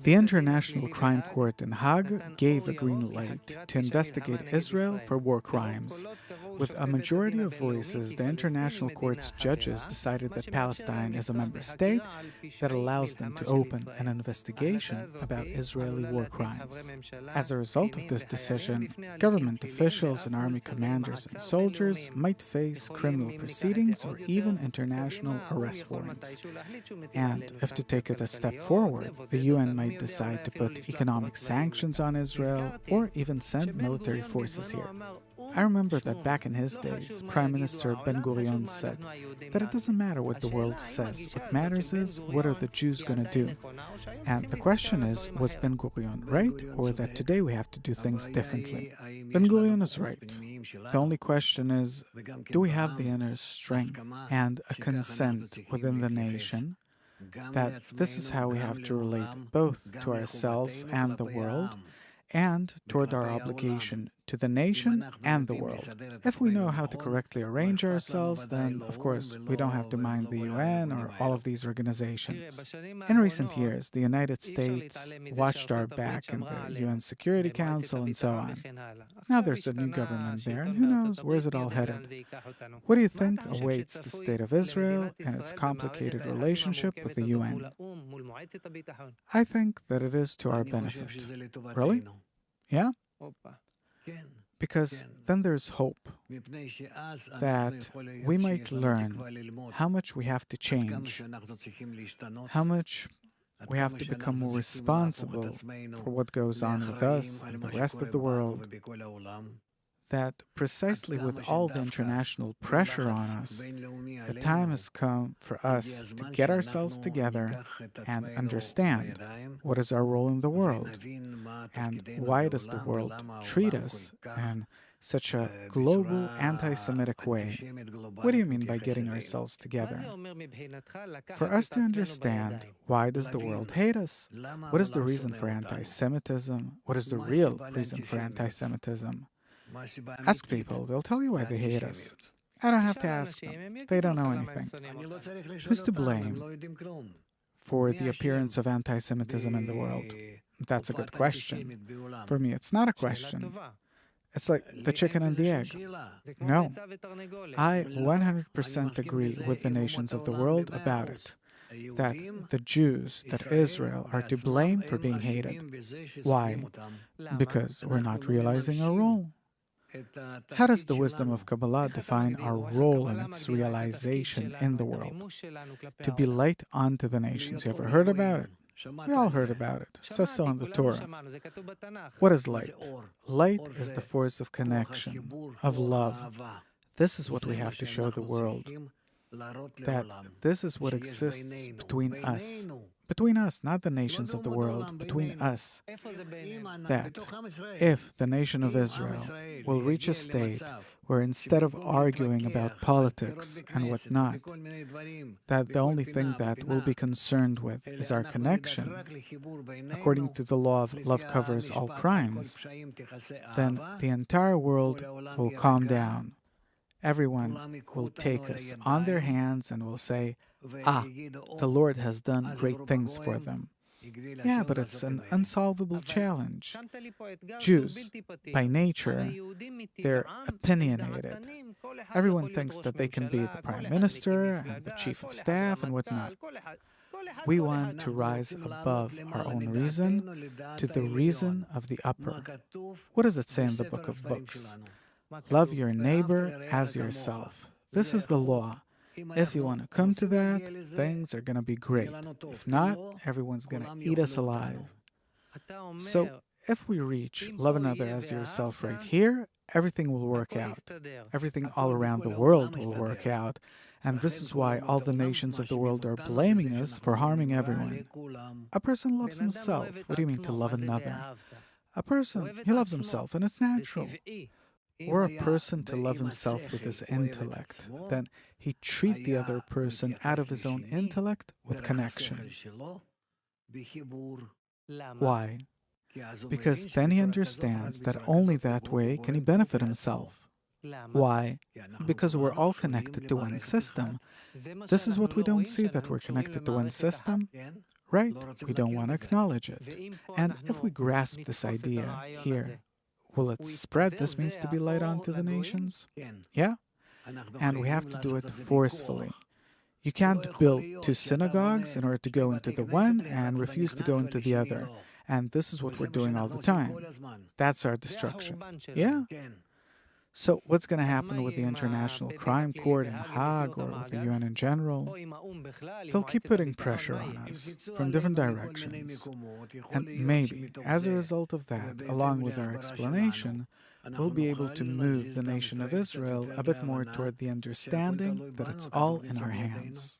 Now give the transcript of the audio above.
The International Crime Court in Hague gave a green light to investigate Israel for war crimes. With a majority of voices, the International Court's judges decided that Palestine is a member state that allows them to open an investigation about Israeli war crimes. As a result of this decision, government officials and army commanders and soldiers might face criminal proceedings or even international arrest warrants. And if to take it a step forward, the UN might decide to put economic sanctions on Israel or even send military forces here. I remember that back in his days, Prime Minister Ben-Gurion said that it doesn't matter what the world says. What matters is, what are the Jews going to do? And the question is, was Ben-Gurion right, or that today we have to do things differently? Ben-Gurion is right. The only question is, do we have the inner strength and a consent within the nation that this is how we have to relate both to ourselves and the world, and toward our obligation to the nation and the world. If we know how to correctly arrange ourselves, then, of course, we don't have to mind the UN or all of these organizations. In recent years, the United States watched our back in the UN Security Council and so on. Now there's a new government there, and who knows, where's it all headed? What do you think awaits the State of Israel and its complicated relationship with the UN? I think that it is to our benefit. Really? Yeah? Because then there's hope that we might learn how much we have to change, how much we have to become more responsible for what goes on with us and the rest of the world, that precisely with all the international pressure on us, the time has come for us to get ourselves together and understand what is our role in the world and why does the world treat us in such a global anti-Semitic way. What do you mean by getting ourselves together? For us to understand, why does the world hate us? What is the reason for anti-Semitism? What is the real reason for anti-Semitism? Ask people, they'll tell you why they hate us. I don't have to ask them. They don't know anything. Who's to blame for the appearance of anti-Semitism in the world? That's a good question. For me, it's not a question. It's like the chicken and the egg. No. I 100% agree with the nations of the world about it. That the Jews, that Israel, are to blame for being hated. Why? Because we're not realizing our role. How does the wisdom of Kabbalah define our role in its realization in the world? To be light unto the nations. You ever heard about it? We all heard about it. It says so in the Torah. What is light? Light is the force of connection, of love. This is what we have to show the world. That this is what exists between us. Between us, not the nations of the world, between us. That if the nation of Israel will reach a state where instead of arguing about politics and whatnot, that the only thing that we'll be concerned with is our connection, according to the law of love covers all crimes, then the entire world will calm down. Everyone will take us on their hands and will say, the Lord has done great things for them. Yeah, but it's an unsolvable challenge. Jews, by nature, they're opinionated. Everyone thinks that they can be the prime minister and the chief of staff and whatnot. We want to rise above our own reason to the reason of the upper. What does it say in the book of books? Love your neighbor as yourself. This is the law. If you want to come to that, things are going to be great. If not, everyone's going to eat us alive. So, if we reach love another as yourself right here, everything will work out. Everything all around the world will work out. And this is why all the nations of the world are blaming us for harming everyone. A person loves himself. What do you mean to love another? A person, he loves himself, and it's natural. Or a person to love himself with his intellect, then he treat the other person out of his own intellect with connection. Why? Because then he understands that only that way can he benefit himself. Why? Because we're all connected to one system. This is what we don't see, that we're connected to one system, right? We don't want to acknowledge it. And if we grasp this idea here, will it spread? This means to be light onto the nations? Yeah? And we have to do it forcefully. You can't build two synagogues in order to go into the one and refuse to go into the other. And this is what we're doing all the time. That's our destruction. Yeah? So what's going to happen with the International Crime Court in Hague or with the UN in general? They'll keep putting pressure on us from different directions. And maybe, as a result of that, along with our explanation, we'll be able to move the nation of Israel a bit more toward the understanding that it's all in our hands.